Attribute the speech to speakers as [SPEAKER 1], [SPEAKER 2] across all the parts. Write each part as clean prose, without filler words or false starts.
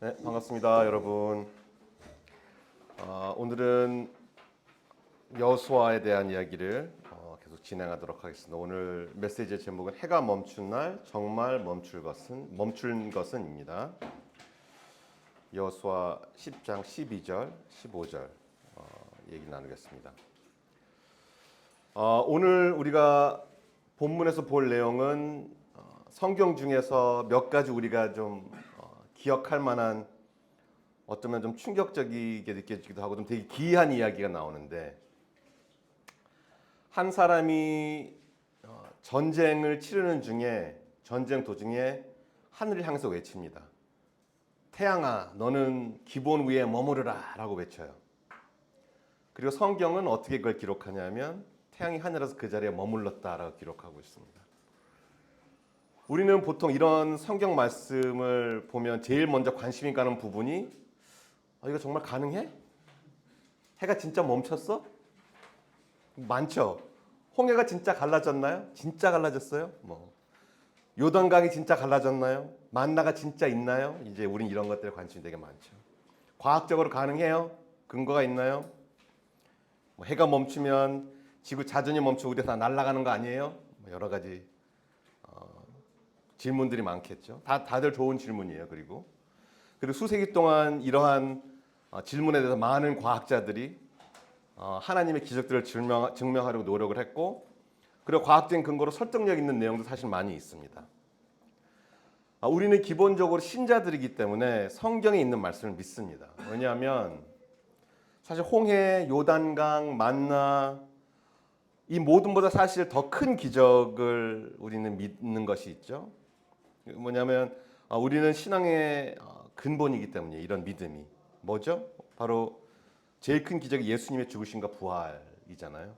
[SPEAKER 1] 네, 반갑습니다, 여러분. 오늘은 여호수아에 대한 이야기를 계속 진행하도록 하겠습니다. 오늘 메시지의 제목은 해가 멈춘 날 정말 멈춘 것은입니다. 여호수아 10장 12절, 15절 얘기 나누겠습니다. 오늘 우리가 본문에서 볼 내용은 성경 중에서 몇 가지 우리가 좀 기억할 만한 어쩌면 좀 충격적이게 느껴지기도 하고 좀 되게 기이한 이야기가 나오는데 한 사람이 전쟁을 치르는 중에 전쟁 도중에 하늘을 향해서 외칩니다. 태양아, 너는 기본 위에 머무르라 라고 외쳐요. 그리고 성경은 어떻게 그걸 기록하냐면 태양이 하늘에서 그 자리에 머물렀다라고 기록하고 있습니다. 우리는 보통 이런 성경 말씀을 보면 제일 먼저 관심이 가는 부분이 이거 정말 가능해? 해가 진짜 멈췄어? 많죠. 홍해가 진짜 갈라졌나요? 진짜 갈라졌어요? 요단강이 진짜 갈라졌나요? 만나가 진짜 있나요? 이제 우린 이런 것들에 관심이 되게 많죠. 과학적으로 가능해요? 근거가 있나요? 해가 멈추면 지구 자전이 멈추고 우리 다 날아가는 거 아니에요? 여러 가지 질문들이 많겠죠. 다들 좋은 질문이에요. 그리고 수세기 동안 이러한 질문에 대해서 많은 과학자들이 하나님의 기적들을 증명하려고 노력을 했고, 그리고 과학적인 근거로 설득력 있는 내용도 사실 많이 있습니다. 우리는 기본적으로 신자들이기 때문에 성경에 있는 말씀을 믿습니다. 왜냐하면 사실 홍해, 요단강, 만나 이 모든보다 사실 더 큰 기적을 우리는 믿는 것이 있죠. 뭐냐면 우리는 신앙의 근본이기 때문에 이런 믿음이 뭐죠? 바로 제일 큰 기적이 예수님의 죽으심과 부활이잖아요.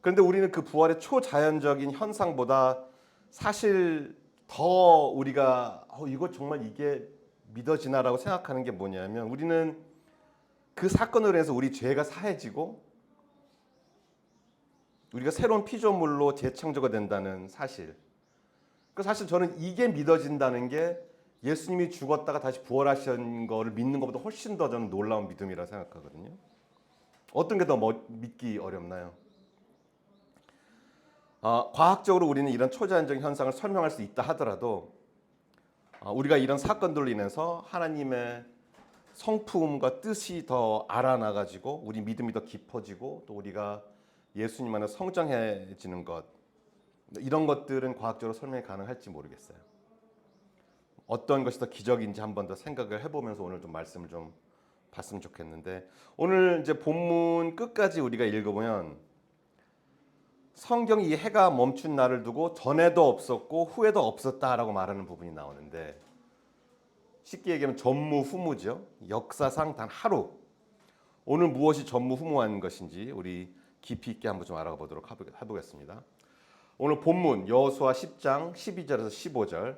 [SPEAKER 1] 그런데 우리는 그 부활의 초자연적인 현상보다 사실 더 우리가 이거 정말 이게 믿어지나라고 생각하는 게 뭐냐면 우리는 그 사건으로 인해서 우리 죄가 사해지고 우리가 새로운 피조물로 재창조가 된다는 사실. 사실 저는 이게 믿어진다는 게 예수님이 죽었다가 다시 부활하신 거를 믿는 것보다 훨씬 더 저는 놀라운 믿음이라 생각하거든요. 어떤 게 더 믿기 어렵나요? 과학적으로 우리는 이런 초자연적인 현상을 설명할 수 있다 하더라도 우리가 이런 사건들로 인해서 하나님의 성품과 뜻이 더 알아나가지고 우리 믿음이 더 깊어지고 또 우리가 예수님 안에 성장해지는 것, 이런 것들은 과학적으로 설명이 가능할지 모르겠어요. 어떤 것이 더 기적인지 한번 더 생각을 해보면서 오늘 좀 말씀을 좀 봤으면 좋겠는데, 오늘 이제 본문 끝까지 우리가 읽어보면 성경이 이 해가 멈춘 날을 두고 전에도 없었고 후에도 없었다라고 말하는 부분이 나오는데, 쉽게 얘기하면 전무후무죠. 역사상 단 하루. 오늘 무엇이 전무후무한 것인지 우리 깊이 있게 한번 좀 알아가 보도록 해보겠습니다. 오늘 본문 여호수아 10장 12절에서 15절,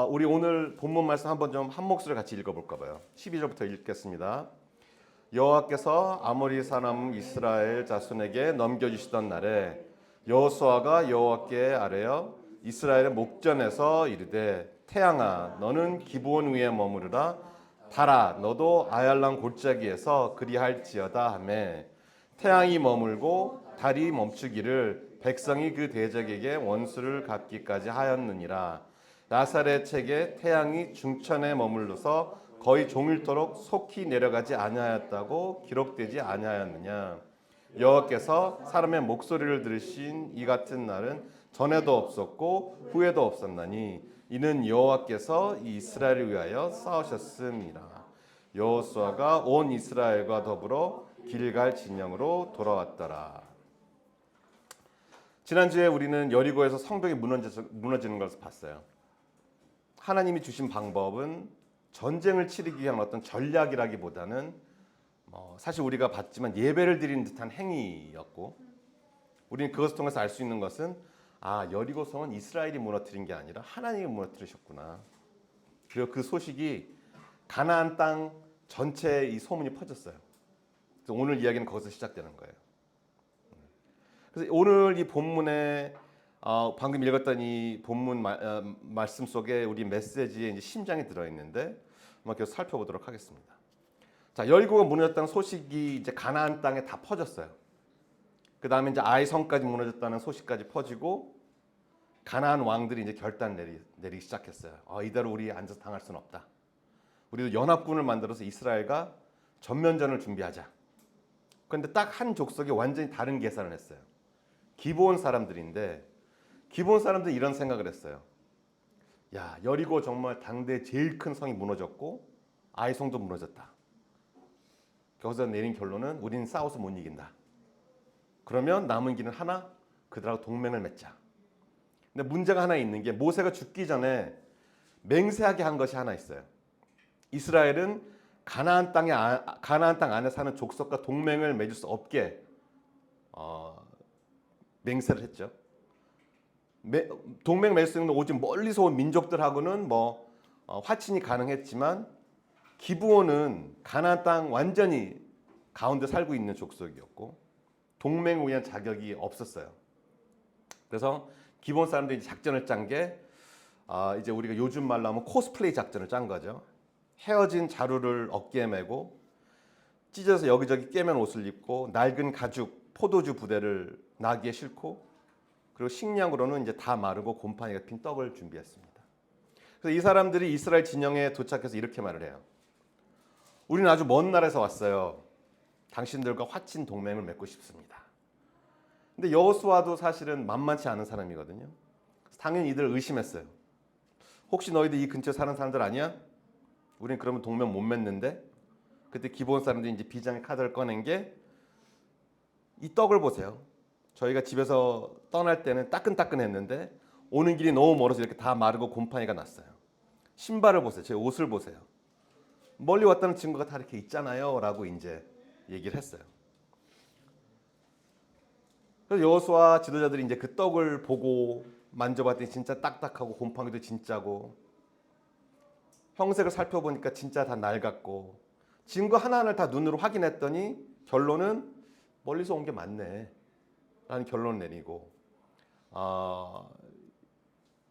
[SPEAKER 1] 우리 오늘 본문 말씀 한번 좀 한 목소리 같이 읽어볼까 봐요. 12절부터 읽겠습니다. 여호와께서 아모리 사람 이스라엘 자손에게 넘겨주시던 날에 여호수아가 여호와께 아뢰어 이스라엘의 목전에서 이르되 태양아 너는 기브온 위에 머무르라, 달아 너도 아얄란 골짜기에서 그리할지어다 하매 태양이 머물고 달이 멈추기를 백성이 그 대적에게 원수를 갚기까지 하였느니라. 나사렛 책에 태양이 중천에 머물러서 거의 종일토록 속히 내려가지 아니하였다고 기록되지 아니하였느냐. 여호와께서 사람의 목소리를 들으신 이 같은 날은 전에도 없었고 후에도 없었나니 이는 여호와께서 이스라엘을 위하여 싸우셨음이라. 여호수아가 온 이스라엘과 더불어 길갈 진영으로 돌아왔더라. 지난주에 우리는 여리고에서 성벽이 무너지는 것을 봤어요. 하나님이 주신 방법은 전쟁을 치르기 위한 어떤 전략이라기보다는 사실 우리가 봤지만 예배를 드리는 듯한 행위였고, 우리는 그것을 통해서 알 수 있는 것은 여리고성은 이스라엘이 무너뜨린 게 아니라 하나님이 무너뜨리셨구나. 그리고 그 소식이 가나안 땅 전체에 이 소문이 퍼졌어요. 그래서 오늘 이야기는 거기서 시작되는 거예요. 그래서 오늘 이 본문에 방금 읽었던 이 본문 말씀 속에 우리 메시지의 이제 심장이 들어 있는데 한번 계속 살펴보도록 하겠습니다. 자, 여리고가 무너졌다는 소식이 이제 가나안 땅에 다 퍼졌어요. 그 다음에 이제 아이 성까지 무너졌다는 소식까지 퍼지고 가나안 왕들이 이제 결단 내리기 시작했어요. 이대로 우리 앉아서 당할 수는 없다. 우리도 연합군을 만들어서 이스라엘과 전면전을 준비하자. 그런데 딱 한 족속이 완전히 다른 계산을 했어요. 기브온 사람들인데 기브온 사람들이 이런 생각을 했어요. 야, 여리고 정말 당대 제일 큰 성이 무너졌고 아이 성도 무너졌다. 거기서 내린 결론은 우리는 싸워서 못 이긴다. 그러면 남은 길은 하나, 그들하고 동맹을 맺자. 근데 문제가 하나 있는 게 모세가 죽기 전에 맹세하게 한 것이 하나 있어요. 이스라엘은 가나안 땅 안에 사는 족속과 동맹을 맺을 수 없게 맹세를 했죠. 동맹 맺을 수 있는 오직 멀리서 온 민족들하고는 화친이 가능했지만 기브온은 가나안 땅 완전히 가운데 살고 있는 족속이었고 동맹을 위한 자격이 없었어요. 그래서 기브온 사람들이 작전을 짠 게 이제 우리가 요즘 말로 하면 코스플레이 작전을 짠 거죠. 헤어진 자루를 어깨에 메고 찢어서 여기저기 깨면 옷을 입고 낡은 가죽 포도주 부대를 나귀에 싣고 그리고 식량으로는 이제 다 마르고 곰팡이가 핀 떡을 준비했습니다. 그래서 이 사람들이 이스라엘 진영에 도착해서 이렇게 말을 해요. 우리는 아주 먼 나라에서 왔어요. 당신들과 화친 동맹을 맺고 싶습니다. 근데 여호수아도 사실은 만만치 않은 사람이거든요. 당연히 이들을 의심했어요. 혹시 너희들 이 근처에 사는 사람들 아니야? 우린 그러면 동맹 못 맺는데? 그때 기브온 사람들이 이제 비장의 카드를 꺼낸 게 이 떡을 보세요. 저희가 집에서 떠날 때는 따끈따끈했는데 오는 길이 너무 멀어서 이렇게 다 마르고 곰팡이가 났어요. 신발을 보세요. 제 옷을 보세요. 멀리 왔다는 증거가 다 이렇게 있잖아요. 라고 이제 얘기를 했어요. 그래서 여호수아 지도자들이 이제 그 떡을 보고 만져봤더니 진짜 딱딱하고 곰팡이도 진짜고 형색을 살펴보니까 진짜 다 낡았고 증거 하나하나를 다 눈으로 확인했더니 결론은 멀리서 온 게 맞네 라는 결론을 내리고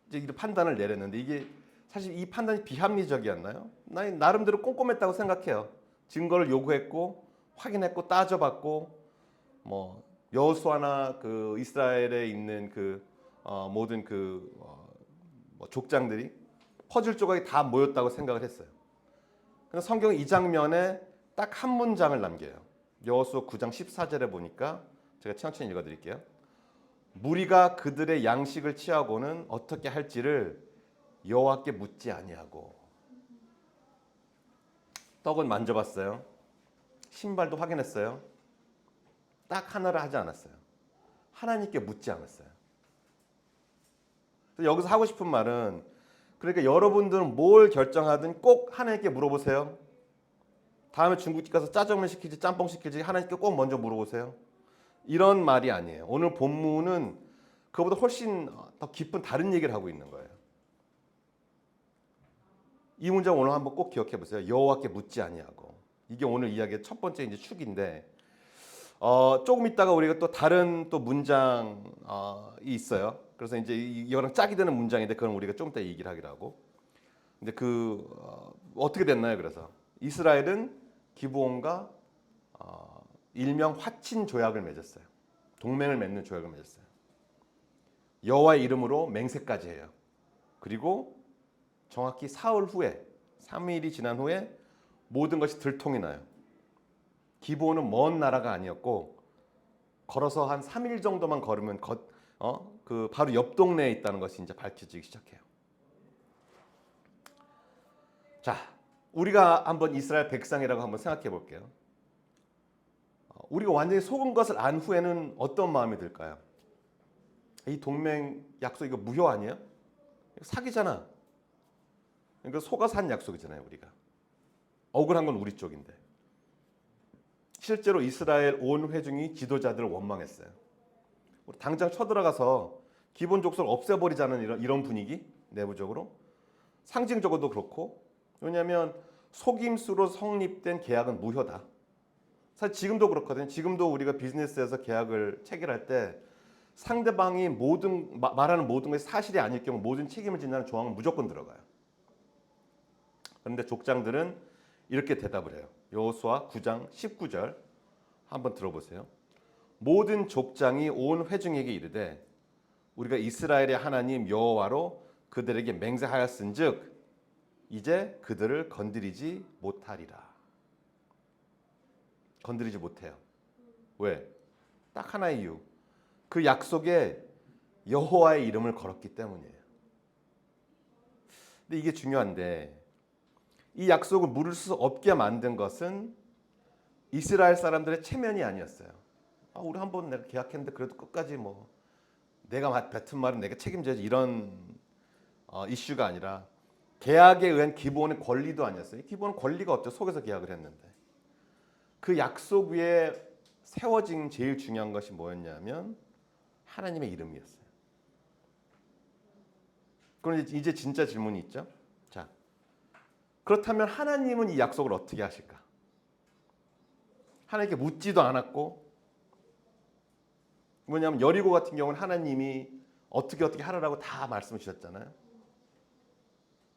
[SPEAKER 1] 이제 이런 판단을 내렸는데 이게 사실 이 판단이 비합리적이었나요? 나름대로 꼼꼼했다고 생각해요. 증거를 요구했고 확인했고 따져봤고 여호수아나 그 이스라엘에 있는 그 모든 그 족장들이 퍼즐 조각이 다 모였다고 생각을 했어요. 그래서 성경 이 장면에 딱 한 문장을 남겨요. 여호수아 9장 14절에 보니까 제가 천천히 읽어드릴게요. 무리가 그들의 양식을 취하고는 어떻게 할지를 여호와께 묻지 아니하고. 떡은 만져봤어요. 신발도 확인했어요. 딱 하나를 하지 않았어요. 하나님께 묻지 않았어요. 여기서 하고 싶은 말은 그러니까 여러분들은 뭘 결정하든 꼭 하나님께 물어보세요. 다음에 중국집 가서 짜장면 시킬지 짬뽕 시킬지 하나님께 꼭 먼저 물어보세요. 이런 말이 아니에요. 오늘 본문은 그보다 훨씬 더 깊은 다른 얘기를 하고 있는 거예요. 이 문장 오늘 한번 꼭 기억해 보세요. 여호와께 묻지 아니하고. 이게 오늘 이야기의 첫 번째 이제 축인데 조금 있다가 우리가 또 다른 또 문장이 있어요. 그래서 이제 이거랑 짝이 되는 문장인데 그건 우리가 좀 이따 얘기를 하기로 하고. 근데 어떻게 됐나요? 그래서 이스라엘은 기브온과 일명 화친 조약을 맺었어요. 동맹을 맺는 조약을 맺었어요. 여호와의 이름으로 맹세까지 해요. 그리고 정확히 사흘 후에 3일이 지난 후에 모든 것이 들통이 나요. 기브온은 먼 나라가 아니었고 걸어서 한 3일 정도만 걸으면 그 바로 옆 동네에 있다는 것이 이제 밝혀지기 시작해요. 자, 우리가 한번 이스라엘 백성이라고 한번 생각해 볼게요. 우리가 완전히 속은 것을 안 후에는 어떤 마음이 들까요? 이 동맹 약속 이거 무효 아니야? 사기잖아. 그러니까 속아서 한 약속이잖아요, 우리가. 억울한 건 우리 쪽인데. 실제로 이스라엘 온 회중이 지도자들을 원망했어요. 우리 당장 쳐들어가서 기본 족속을 없애버리자는 이런 분위기 내부적으로 상징적으로도 그렇고 왜냐하면 속임수로 성립된 계약은 무효다. 사실 지금도 그렇거든요. 지금도 우리가 비즈니스에서 계약을 체결할 때 상대방이 말하는 모든 것이 사실이 아닐 경우 모든 책임을 진다는 조항은 무조건 들어가요. 그런데 족장들은 이렇게 대답을 해요. 여호수아 9장 19절 한번 들어보세요. 모든 족장이 온 회중에게 이르되 우리가 이스라엘의 하나님 여호와로 그들에게 맹세하였은즉 이제 그들을 건드리지 못하리라. 건드리지 못해요. 왜? 딱 하나의 이유. 그 약속에 여호와의 이름을 걸었기 때문이에요. 근데 이게 중요한데 이 약속을 물을 수 없게 만든 것은 이스라엘 사람들의 체면이 아니었어요. 우리 한번 내가 계약했는데 그래도 끝까지 뭐 내가 뱉은 말은 내가 책임져야지 이런 이슈가 아니라 계약에 의한 기본의 권리도 아니었어요. 기본 권리가 없죠. 속에서 계약을 했는데. 그 약속 위에 세워진 제일 중요한 것이 뭐였냐면 하나님의 이름이었어요. 그럼 이제 진짜 질문이 있죠. 자, 그렇다면 하나님은 이 약속을 어떻게 하실까? 하나님께 묻지도 않았고 뭐냐면 여리고 같은 경우는 하나님이 어떻게 하라라고 다 말씀을 주셨잖아요.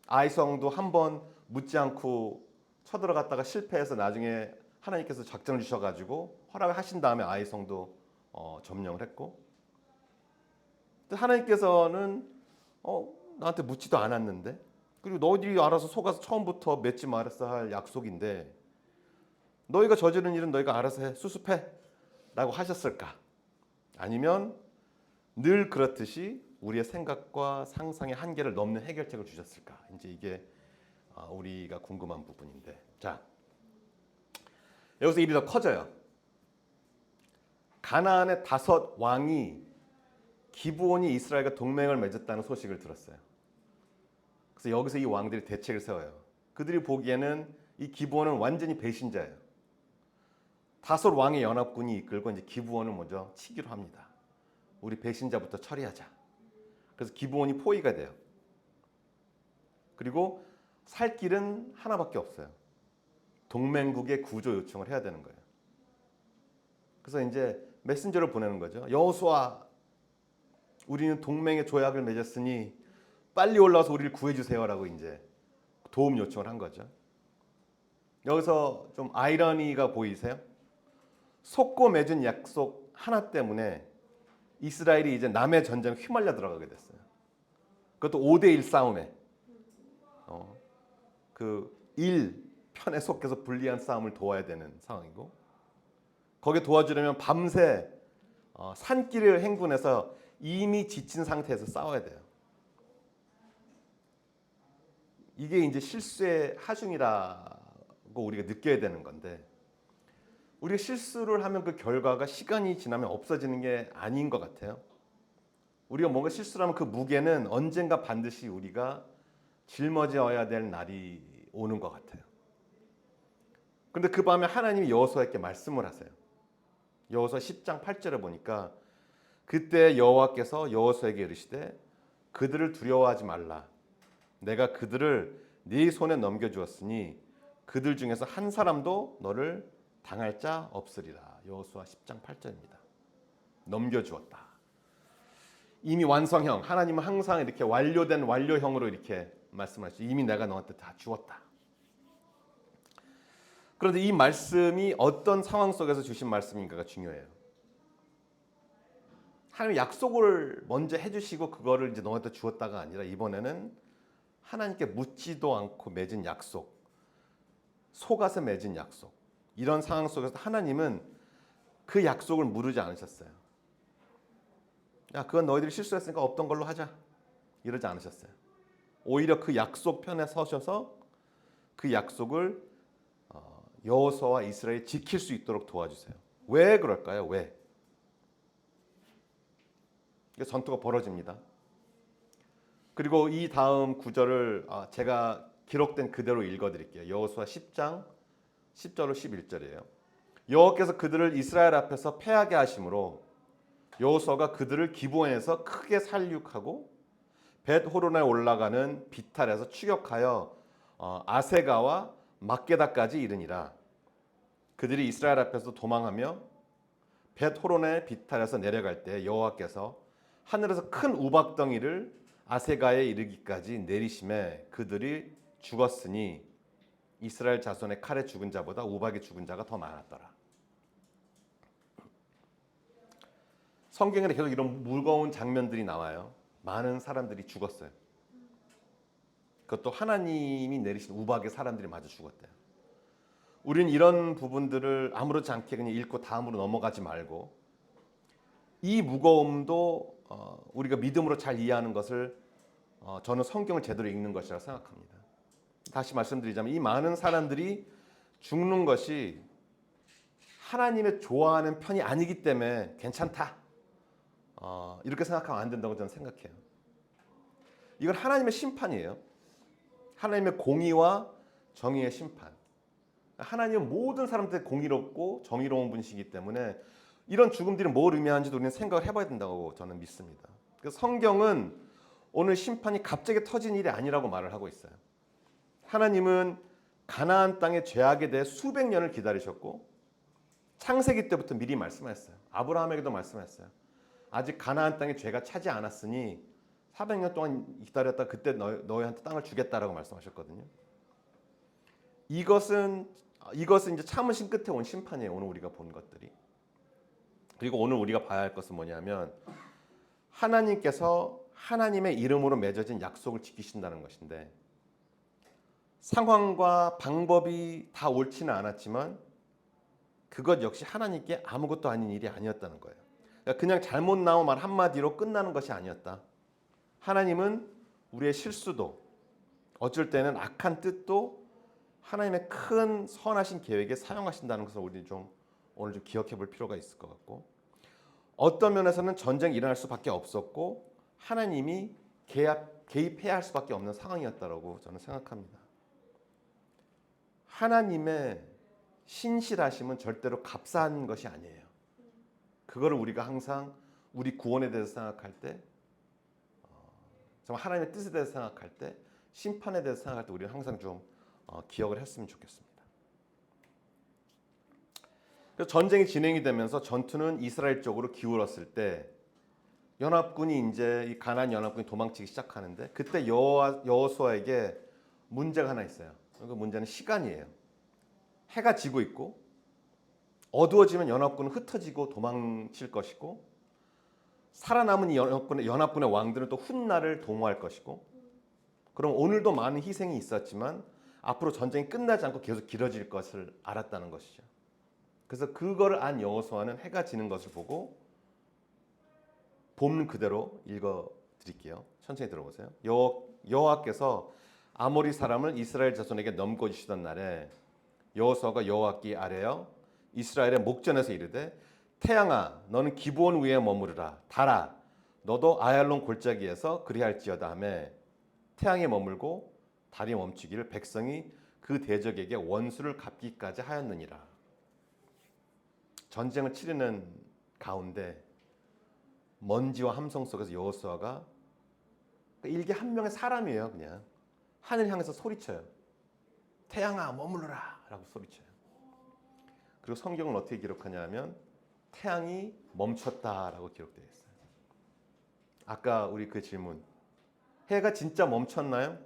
[SPEAKER 1] 아이성도 한번 묻지 않고 쳐들어갔다가 실패해서 나중에 하나님께서 작전을 주셔가지고 허락을 하신 다음에 아이성도 점령을 했고 하나님께서는 나한테 묻지도 않았는데 그리고 너희들이 알아서 속아서 처음부터 맺지 말았어 할 약속인데 너희가 저지른 일은 너희가 알아서 해 수습해 라고 하셨을까? 아니면 늘 그렇듯이 우리의 생각과 상상의 한계를 넘는 해결책을 주셨을까? 이제 이게 우리가 궁금한 부분인데, 자 여기서 일이 더 커져요. 가나안의 5 왕이 기브온이 이스라엘과 동맹을 맺었다는 소식을 들었어요. 그래서 여기서 이 왕들이 대책을 세워요. 그들이 보기에는 이 기브온은 완전히 배신자예요. 5 왕의 연합군이 이끌고 이제 기브온을 먼저 치기로 합니다. 우리 배신자부터 처리하자. 그래서 기브온이 포위가 돼요. 그리고 살 길은 하나밖에 없어요. 동맹국의 구조 요청을 해야 되는 거예요. 그래서 이제 메신저를 보내는 거죠. 여호수아, 우리는 동맹의 조약을 맺었으니 빨리 올라와서 우리를 구해주세요라고 이제 도움 요청을 한 거죠. 여기서 좀 아이러니가 보이세요? 속고 맺은 약속 하나 때문에 이스라엘이 이제 남의 전쟁에 휘말려 들어가게 됐어요. 그것도 5대1 싸움에 그 1편에 속해서 불리한 싸움을 도와야 되는 상황이고 거기에 도와주려면 밤새 산길을 행군해서 이미 지친 상태에서 싸워야 돼요. 이게 이제 실수의 하중이라고 우리가 느껴야 되는 건데 우리가 실수를 하면 그 결과가 시간이 지나면 없어지는 게 아닌 것 같아요. 우리가 뭔가 실수를 하면 그 무게는 언젠가 반드시 우리가 짊어져야 될 날이 오는 것 같아요. 그런데 그 밤에 하나님이 여호수아에게 말씀을 하세요. 여호수아 10장 8절에 보니까 그때 여호와께서 여호수아에게 이르시되 그들을 두려워하지 말라. 내가 그들을 네 손에 넘겨주었으니 그들 중에서 한 사람도 너를 당할 자 없으리라. 여호수아 10장 8절입니다. 넘겨주었다. 이미 완성형, 하나님은 항상 이렇게 완료된 완료형으로 이렇게 말씀하시죠. 이미 내가 너한테 다 주었다. 그런데 이 말씀이 어떤 상황 속에서 주신 말씀인가가 중요해요. 하나님 약속을 먼저 해주시고 그거를 이제 너한테 주었다가 아니라 이번에는 하나님께 묻지도 않고 맺은 약속, 속아서 맺은 약속. 이런 상황 속에서 하나님은 그 약속을 무르지 않으셨어요. 야, 그건 너희들이 실수했으니까 없던 걸로 하자. 이러지 않으셨어요. 오히려 그 약속 편에 서셔서 그 약속을 여호수아와 이스라엘이 지킬 수 있도록 도와주세요. 왜 그럴까요? 왜? 전투가 벌어집니다. 그리고 이 다음 구절을 제가 기록된 그대로 읽어드릴게요. 여호수아 10장 10절로 11절이에요. 여호와께서 그들을 이스라엘 앞에서 패하게 하심으로 여호수아가 그들을 기브온에서 크게 살육하고 벳호론에 올라가는 비탈에서 추격하여 아세가와 막게다까지 이르니라. 그들이 이스라엘 앞에서 도망하며 벳호론의 비탈에서 내려갈 때 여호와께서 하늘에서 큰 우박덩이를 아세가에 이르기까지 내리심에 그들이 죽었으니 이스라엘 자손의 칼에 죽은 자보다 우박에 죽은 자가 더 많았더라. 성경에는 계속 이런 무거운 장면들이 나와요. 많은 사람들이 죽었어요. 그것도 하나님이 내리신 우박에 사람들이 마저 죽었대요. 우린 이런 부분들을 아무렇지 않게 그냥 읽고 다음으로 넘어가지 말고 이 무거움도 우리가 믿음으로 잘 이해하는 것을 저는 성경을 제대로 읽는 것이라고 생각합니다. 다시 말씀드리자면 이 많은 사람들이 죽는 것이 하나님의 좋아하는 편이 아니기 때문에 괜찮다. 이렇게 생각하면 안 된다고 저는 생각해요. 이건 하나님의 심판이에요. 하나님의 공의와 정의의 심판. 하나님은 모든 사람들 공의롭고 정의로운 분이시기 때문에 이런 죽음들이 뭘 의미하는지도 우리는 생각을 해봐야 된다고 저는 믿습니다. 그래서 성경은 오늘 심판이 갑자기 터진 일이 아니라고 말을 하고 있어요. 하나님은 가나안 땅의 죄악에 대해 수백 년을 기다리셨고 창세기 때부터 미리 말씀하셨어요. 아브라함에게도 말씀하셨어요. 아직 가나안 땅에 죄가 차지 않았으니 400년 동안 기다렸다 그때 너희한테 땅을 주겠다라고 말씀하셨거든요. 이것은 이제 참으신 끝에 온 심판이에요. 오늘 우리가 본 것들이. 그리고 오늘 우리가 봐야 할 것은 뭐냐면 하나님께서 하나님의 이름으로 맺어진 약속을 지키신다는 것인데 상황과 방법이 다 옳지는 않았지만 그것 역시 하나님께 아무것도 아닌 일이 아니었다는 거예요. 그러니까 그냥 잘못 나온 말 한마디로 끝나는 것이 아니었다. 하나님은 우리의 실수도 어쩔 때는 악한 뜻도 하나님의 큰 선하신 계획에 사용하신다는 것을 우리 오늘 좀 기억해 볼 필요가 있을 것 같고 어떤 면에서는 전쟁이 일어날 수밖에 없었고 하나님이 개입해야 할 수밖에 없는 상황이었다고 저는 생각합니다. 하나님의 신실하심은 절대로 값싼 것이 아니에요. 그거를 우리가 항상 우리 구원에 대해서 생각할 때 정말 하나님의 뜻에 대해서 생각할 때 심판에 대해서 생각할 때 우리는 항상 좀 기억을 했으면 좋겠습니다. 그래서 전쟁이 진행이 되면서 전투는 이스라엘 쪽으로 기울었을 때 연합군이 이제 이 가나안 연합군이 도망치기 시작하는데 그때 여호수아에게 문제가 하나 있어요. 그 문제는 시간이에요. 해가 지고 있고 어두워지면 연합군은 흩어지고 도망칠 것이고 살아남은 연합군의 왕들은 또 훗날을 도모할 것이고 그럼 오늘도 많은 희생이 있었지만 앞으로 전쟁이 끝나지 않고 계속 길어질 것을 알았다는 것이죠. 그래서 그거를 안 여호수아는 해가 지는 것을 보고 본 그대로 읽어드릴게요. 천천히 들어보세요. 여호와께서 아모리 사람을 이스라엘 자손에게 넘겨주시던 날에 여호수아가 여호와께 아뢰어 이스라엘의 목전에서 이르되 태양아 너는 기브온 위에 머무르라 달아 너도 아얄론 골짜기에서 그리할지어다 하며 태양이 머물고 달이 멈추기를 백성이 그 대적에게 원수를 갚기까지 하였느니라. 전쟁을 치르는 가운데 먼지와 함성 속에서 여호수아가 일개 한 명의 사람이에요. 그냥 하늘 향해서 소리쳐요. 태양아 머무르라 라고 소리쳐요. 그리고 성경은 어떻게 기록하냐면 태양이 멈췄다라고 기록되어 있어요. 아까 우리 그 질문 해가 진짜 멈췄나요?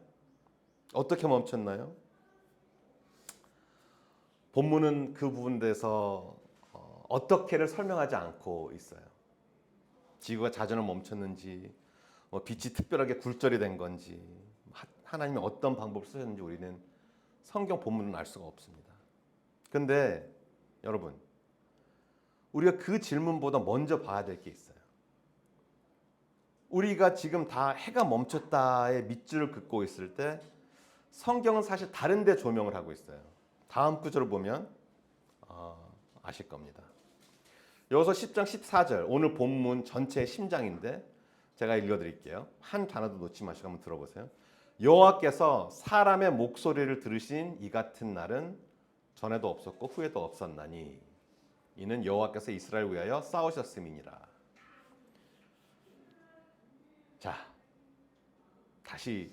[SPEAKER 1] 어떻게 멈췄나요? 본문은 그 부분에 대해서 어떻게를 설명하지 않고 있어요. 지구가 자전을 멈췄는지 빛이 특별하게 굴절이 된 건지 하나님이 어떤 방법을 쓰셨는지 우리는 성경 본문은 알 수가 없습니다. 그런데 여러분 우리가 그 질문보다 먼저 봐야 될 게 있어요. 우리가 지금 다 해가 멈췄다의 밑줄을 긋고 있을 때 성경은 사실 다른 데 조명을 하고 있어요. 다음 구절을 보면 아실 겁니다. 여기서 10장 14절 오늘 본문 전체의 심장인데 제가 읽어드릴게요. 한 단어도 놓지 마시고 한번 들어보세요. 여호와께서 사람의 목소리를 들으신 이 같은 날은 전에도 없었고 후에도 없었나니 이는 여호와께서 이스라엘 위하여 싸우셨음이니라. 자, 다시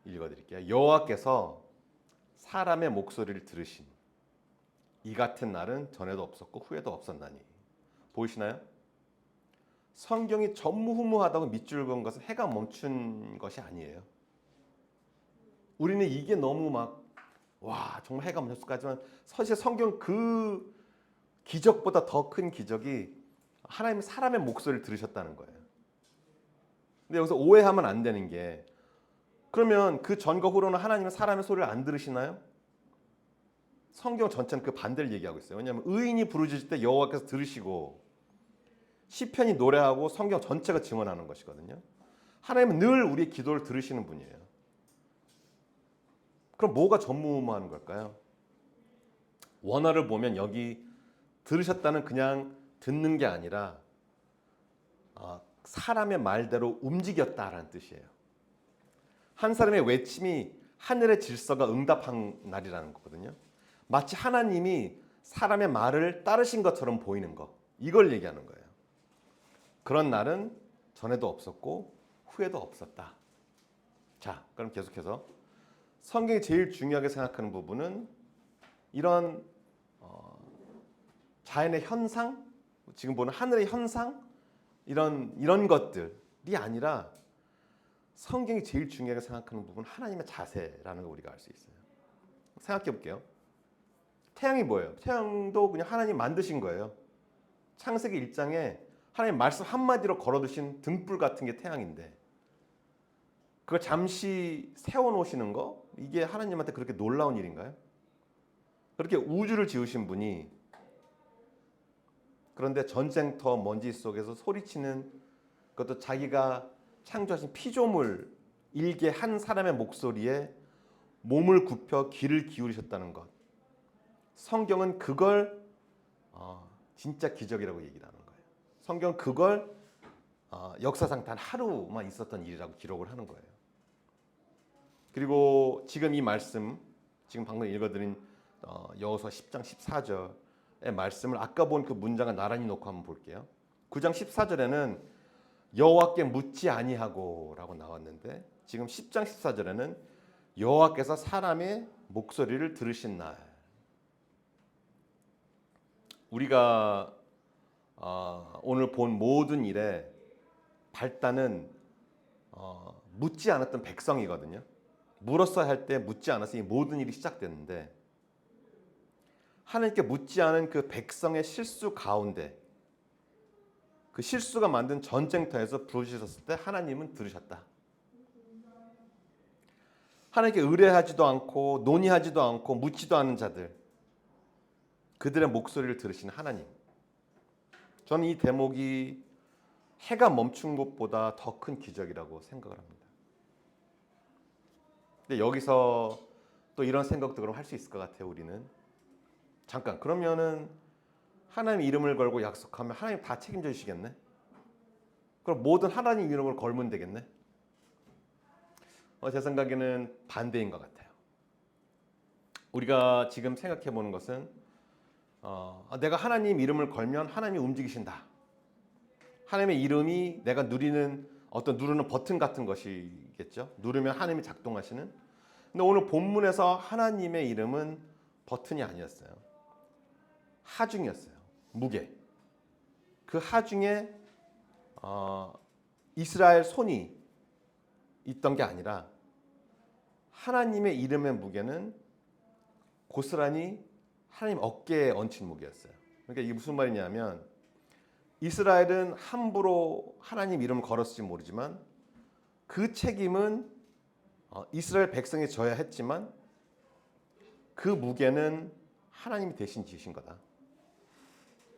[SPEAKER 1] 읽어드릴게요. 여호와께서 사람의 목소리를 들으신 이 같은 날은 전에도 없었고 후에도 없었나니 보이시나요? 성경이 전무후무하다고 밑줄 그은 것은 해가 멈춘 것이 아니에요. 우리는 이게 너무 와 정말 해가 멈췄을까 하지만 사실 성경 그 기적보다 더 큰 기적이 하나님이 사람의 목소리를 들으셨다는 거예요. 근데 여기서 오해하면 안 되는 게 그러면 그 전과 후로는 하나님은 사람의 소리를 안 들으시나요? 성경 전체는 그 반대를 얘기하고 있어요. 왜냐하면 의인이 부르짖을 때 여호와께서 들으시고 시편이 노래하고 성경 전체가 증언하는 것이거든요. 하나님은 늘 우리의 기도를 들으시는 분이에요. 그럼 뭐가 전무후무한 걸까요? 원어를 보면 여기 들으셨다는 그냥 듣는 게 아니라 사람의 말대로 움직였다라는 뜻이에요. 한 사람의 외침이 하늘의 질서가 응답한 날이라는 거거든요. 마치 하나님이 사람의 말을 따르신 것처럼 보이는 것. 이걸 얘기하는 거예요. 그런 날은 전에도 없었고 후에도 없었다. 자, 그럼 계속해서 성경이 제일 중요하게 생각하는 부분은 이런 자연의 현상, 지금 보는 하늘의 현상 이런 것들이 아니라 성경이 제일 중요하게 생각하는 부분은 하나님의 자세라는 걸 우리가 알 수 있어요. 생각해 볼게요. 태양이 뭐예요? 태양도 그냥 하나님 만드신 거예요. 창세기 1장에 하나님 말씀 한마디로 걸어두신 등불 같은 게 태양인데 그걸 잠시 세워놓으시는 거 이게 하나님한테 그렇게 놀라운 일인가요? 그렇게 우주를 지으신 분이 그런데 전쟁터 먼지 속에서 소리치는 그것도 자기가 창조하신 피조물 일개 한 사람의 목소리에 몸을 굽혀 귀를 기울이셨다는 것. 성경은 그걸 진짜 기적이라고 얘기를 하는 거예요. 성경은 그걸 역사상 단 하루만 있었던 일이라고 기록을 하는 거예요. 그리고 지금 이 말씀, 지금 방금 읽어드린 여호수아 10장 14절의 말씀을 아까 본 그 문장을 나란히 놓고 한번 볼게요. 9장 14절에는 여호와께 묻지 아니하고라고 나왔는데 지금 10장 14절에는 여호와께서 사람의 목소리를 들으신 날. 우리가 오늘 본 모든 일의 발단은 묻지 않았던 백성이거든요. 물었어야 할 때 묻지 않았으니 모든 일이 시작됐는데 하나님께 묻지 않은 그 백성의 실수 가운데 그 실수가 만든 전쟁터에서 부르셨을 때 하나님은 들으셨다. 하나님께 의뢰하지도 않고 논의하지도 않고 묻지도 않은 자들 그들의 목소리를 들으시는 하나님. 저는 이 대목이 해가 멈춘 것보다 더 큰 기적이라고 생각을 합니다. 근데 여기서 또 이런 생각도 그럼 할 수 있을 것 같아요. 우리는 잠깐 그러면은 하나님 이름을 걸고 약속하면 하나님 다 책임져 주시겠네? 그럼 모든 하나님 이름을 걸면 되겠네? 제 생각에는 반대인 것 같아요. 우리가 지금 생각해 보는 것은 내가 하나님 이름을 걸면 하나님이 움직이신다. 하나님의 이름이 내가 누리는 어떤 누르는 버튼 같은 것이겠죠. 누르면 하나님이 작동하시는. 근데 오늘 본문에서 하나님의 이름은 버튼이 아니었어요. 하중이었어요. 무게. 그 하중에 이스라엘 손이 있던 게 아니라 하나님의 이름의 무게는 고스란히 하나님 어깨에 얹힌 무게였어요. 그러니까 이게 무슨 말이냐면 이스라엘은 함부로 하나님 이름을 걸었을지 모르지만 그 책임은 이스라엘 백성이 져야 했지만 그 무게는 하나님이 대신 지신 거다.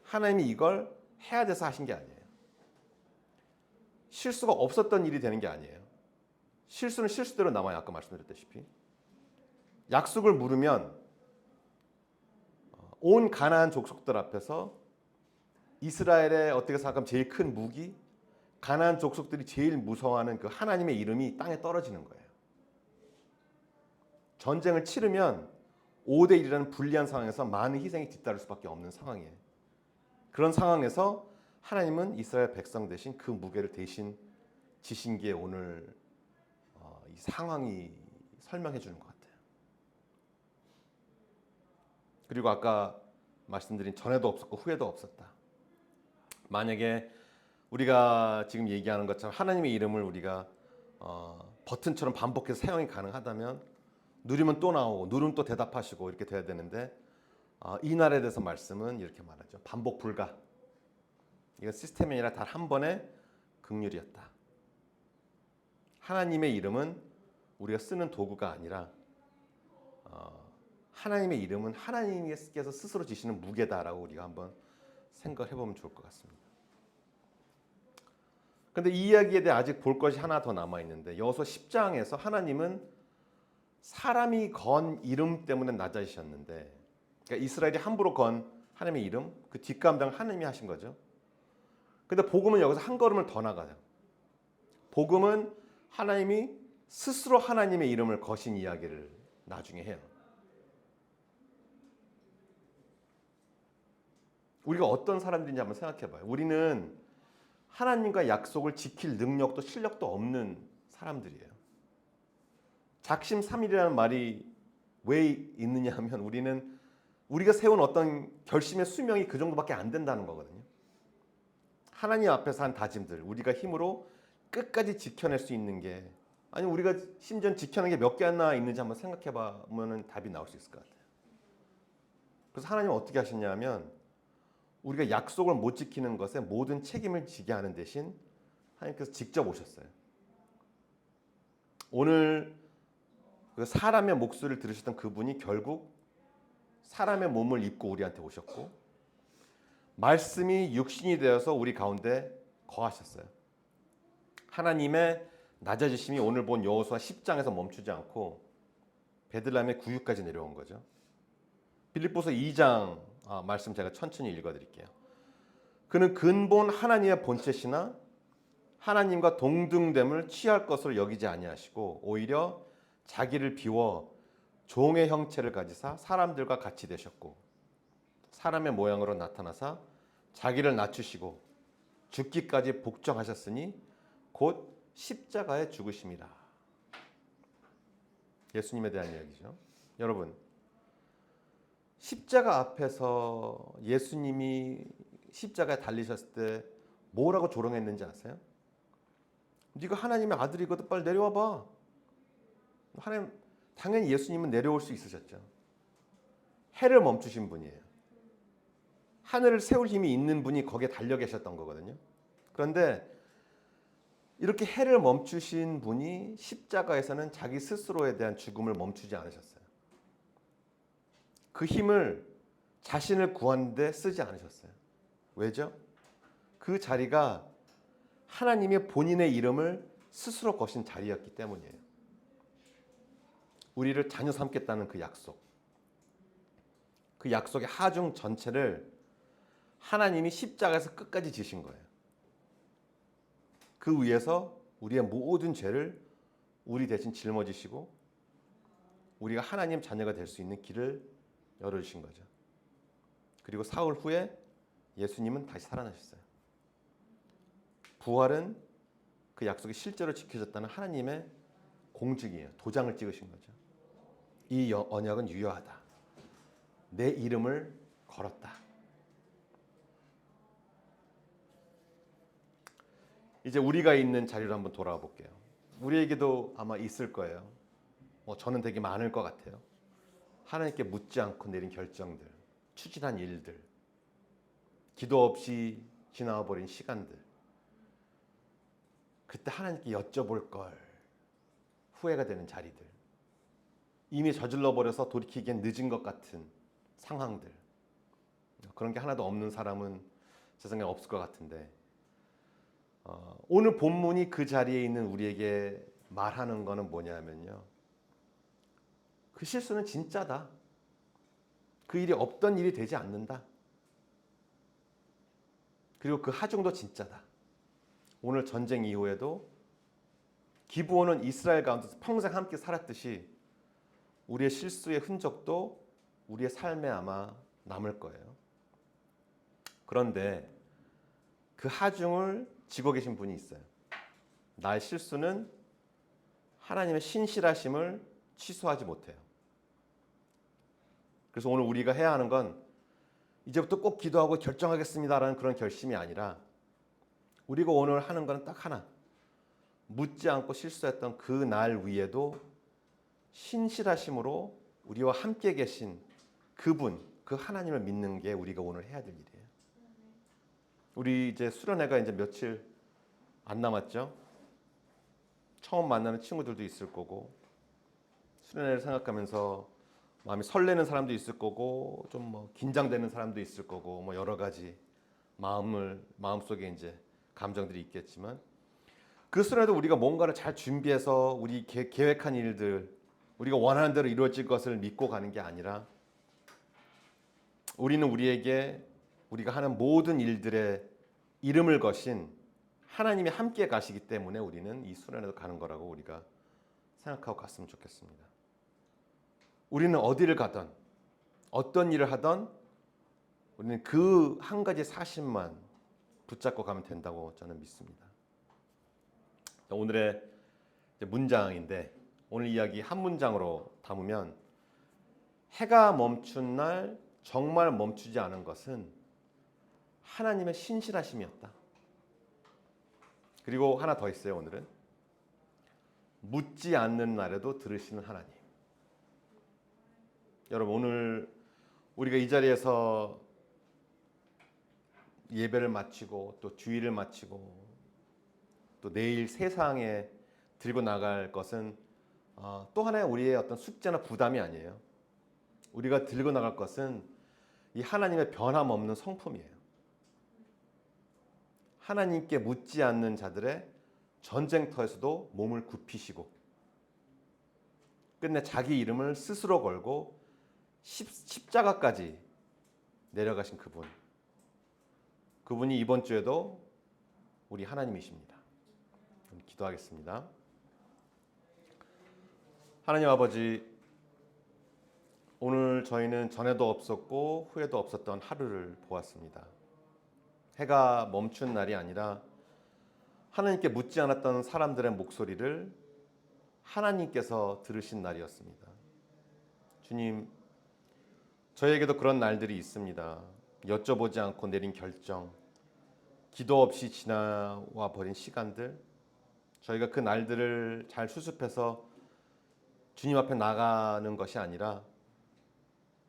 [SPEAKER 1] 하나님이 이걸 해야 돼서 하신 게 아니에요. 실수가 없었던 일이 되는 게 아니에요. 실수는 실수대로 남아요. 아까 말씀드렸다시피. 약속을 물으면 온 가나안 족속들 앞에서 이스라엘의 어떻게 생각하면 제일 큰 무기, 가나안 족속들이 제일 무서워하는 그 하나님의 이름이 땅에 떨어지는 거예요. 전쟁을 치르면 5대 1이라는 불리한 상황에서 많은 희생이 뒤따를 수밖에 없는 상황이에요. 그런 상황에서 하나님은 이스라엘 백성 대신 그 무게를 대신 지신 게 오늘 이 상황이 설명해 주는 것 같아요. 그리고 아까 말씀드린 전에도 없었고 후에도 없었다. 만약에 우리가 지금 얘기하는 것처럼 하나님의 이름을 우리가 버튼처럼 반복해서 사용이 가능하다면 누르면 또 나오고 누르면 또 대답하시고 이렇게 돼야 되는데 이 날에 대해서 말씀은 이렇게 말하죠. 반복 불가. 이건 시스템이 아니라 단 한 번의 긍휼이었다. 하나님의 이름은 우리가 쓰는 도구가 아니라 하나님의 이름은 하나님께서 스스로 지시는 무게다라고 우리가 한번 생각해 보면 좋을 것 같습니다. 근데 이 이야기에 대해 아직 볼 것이 하나 더 남아 있는데 여호수아 10장에서 하나님은 사람이 건 이름 때문에 낮아지셨는데, 그러니까 이스라엘이 함부로 건 하나님의 이름, 그 뒷감당 하나님이 하신 거죠. 근데 복음은 여기서 한 걸음을 더 나가요. 복음은 하나님이 스스로 하나님의 이름을 거신 이야기를 나중에 해요. 우리가 어떤 사람들인지 한번 생각해 봐요. 우리는 하나님과 약속을 지킬 능력도 실력도 없는 사람들이에요. 작심삼일이라는 말이 왜 있느냐 하면 우리가 세운 어떤 결심의 수명이 그 정도밖에 안 된다는 거거든요. 하나님 앞에서 한 다짐들, 우리가 힘으로 끝까지 지켜낼 수 있는 게, 아니 우리가 심지어 지켜낸 게 몇 개나 있는지 한번 생각해 보면 답이 나올 수 있을 것 같아요. 그래서 하나님은 어떻게 하셨냐면 우리가 약속을 못 지키는 것에 모든 책임을 지게 하는 대신 하나님께서 직접 오셨어요. 오늘 그 사람의 목소리를 들으셨던 그분이 결국 사람의 몸을 입고 우리한테 오셨고 말씀이 육신이 되어서 우리 가운데 거하셨어요. 하나님의 낮아지심이 오늘 본 여호수아 10장에서 멈추지 않고 베들레헴의 구유까지 내려온 거죠. 빌립보서 2장 말씀 제가 천천히 읽어드릴게요. 그는 근본 하나님의 본체시나 하나님과 동등됨을 취할 것으로 여기지 아니하시고 오히려 자기를 비워 종의 형체를 가지사 사람들과 같이 되셨고 사람의 모양으로 나타나사 자기를 낮추시고 죽기까지 복종하셨으니 곧 십자가에 죽으심이라. 예수님에 대한 이야기죠. 여러분, 십자가 앞에서 예수님이 십자가에 달리셨을 때 뭐라고 조롱했는지 아세요? 네가 하나님의 아들이거든 빨리 내려와 봐. 하나님, 당연히 예수님은 내려올 수 있으셨죠. 해를 멈추신 분이에요. 하늘을 세울 힘이 있는 분이 거기에 달려 계셨던 거거든요. 그런데 이렇게 해를 멈추신 분이 십자가에서는 자기 스스로에 대한 죽음을 멈추지 않으셨어요. 그 힘을 자신을 구하는 데 쓰지 않으셨어요. 왜죠? 그 자리가 하나님의 본인의 이름을 스스로 거신 자리였기 때문이에요. 우리를 자녀 삼겠다는 그 약속. 그 약속의 하중 전체를 하나님이 십자가에서 끝까지 지신 거예요. 그 위에서 우리의 모든 죄를 우리 대신 짊어지시고 우리가 하나님 자녀가 될 수 있는 길을 열어주신 거죠. 그리고 사흘 후에 예수님은 다시 살아나셨어요. 부활은 그 약속이 실제로 지켜졌다는 하나님의 공증이에요. 도장을 찍으신 거죠. 이 언약은 유효하다. 내 이름을 걸었다. 이제 우리가 있는 자리로 한번 돌아와 볼게요. 우리에게도 아마 있을 거예요. 저는 되게 많을 것 같아요. 하나님께 묻지 않고 내린 결정들, 추진한 일들, 기도 없이 지나와 버린 시간들. 그때 하나님께 여쭤볼 걸 후회가 되는 자리들. 이미 저질러 버려서 돌이키기엔 늦은 것 같은 상황들. 그런 게 하나도 없는 사람은 세상에 없을 것 같은데 오늘 본문이 그 자리에 있는 우리에게 말하는 거는 뭐냐면요. 그 실수는 진짜다. 그 일이 없던 일이 되지 않는다. 그리고 그 하중도 진짜다. 오늘 전쟁 이후에도 기브온은 이스라엘 가운데서 평생 함께 살았듯이 우리의 실수의 흔적도 우리의 삶에 아마 남을 거예요. 그런데 그 하중을 지고 계신 분이 있어요. 나의 실수는 하나님의 신실하심을 취소하지 못해요. 그래서 오늘 우리가 해야 하는 건 이제부터 꼭 기도하고 결정하겠습니다라는 그런 결심이 아니라 우리가 오늘 하는 건 딱 하나. 묻지 않고 실수했던 그 날 위에도 신실하심으로 우리와 함께 계신 그분, 그 하나님을 믿는 게 우리가 오늘 해야 될 일이에요. 우리 이제 수련회가 이제 며칠 안 남았죠. 처음 만나는 친구들도 있을 거고 수련회를 생각하면서 마음이 설레는 사람도 있을 거고 좀 뭐 긴장되는 사람도 있을 거고 뭐 여러 가지 마음속에 이제 감정들이 있겠지만 그 수련회도 우리가 뭔가를 잘 준비해서 우리 계획한 일들 우리가 원하는 대로 이루어질 것을 믿고 가는 게 아니라 우리는 우리에게 우리가 하는 모든 일들의 이름을 거신 하나님이 함께 가시기 때문에 우리는 이 수련회도 가는 거라고 우리가 생각하고 갔으면 좋겠습니다. 우리는 어디를 가든 어떤 일을 하든 우리는 그 한 가지 사실만 붙잡고 가면 된다고 저는 믿습니다. 오늘의 문장인데 오늘 이야기 한 문장으로 담으면 해가 멈춘 날 정말 멈추지 않은 것은 하나님의 신실하심이었다. 그리고 하나 더 있어요. 오늘은 묻지 않는 날에도 들으시는 하나님. 여러분 오늘 우리가 이 자리에서 예배를 마치고 또 주일을 마치고 또 내일 세상에 들고 나갈 것은 또 하나의 우리의 어떤 숙제나 부담이 아니에요. 우리가 들고 나갈 것은 이 하나님의 변함없는 성품이에요. 하나님께 묻지 않는 자들의 전쟁터에서도 몸을 굽히시고 끝내 자기 이름을 스스로 걸고 십자가까지 내려가신 그분이 이번 주에도 우리 하나님이십니다. 기도하겠습니다. 하나님 아버지, 오늘 저희는 전에도 없었고 후에도 없었던 하루를 보았습니다. 해가 멈춘 날이 아니라 하나님께 묻지 않았던 사람들의 목소리를 하나님께서 들으신 날이었습니다. 주님, 저에게도 그런 날들이 있습니다. 여쭤보지 않고 내린 결정, 기도 없이 지나와 버린 시간들, 저희가 그 날들을 잘 수습해서 주님 앞에 나가는 것이 아니라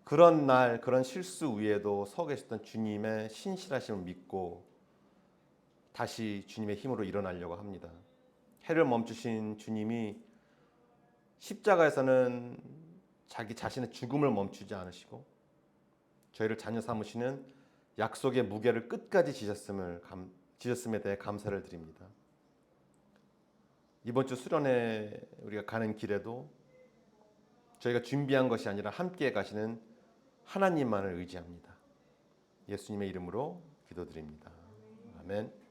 [SPEAKER 1] 그런 날, 그런 실수 위에도 서 계셨던 주님의 신실하심을 믿고 다시 주님의 힘으로 일어나려고 합니다. 해를 멈추신 주님이 십자가에서는 자기 자신의 죽음을 멈추지 않으시고 저희를 자녀 삼으시는 약속의 무게를 끝까지 지셨음에 대해 감사를 드립니다. 이번 주 수련회 우리가 가는 길에도 저희가 준비한 것이 아니라 함께 가시는 하나님만을 의지합니다. 예수님의 이름으로 기도드립니다. 아멘.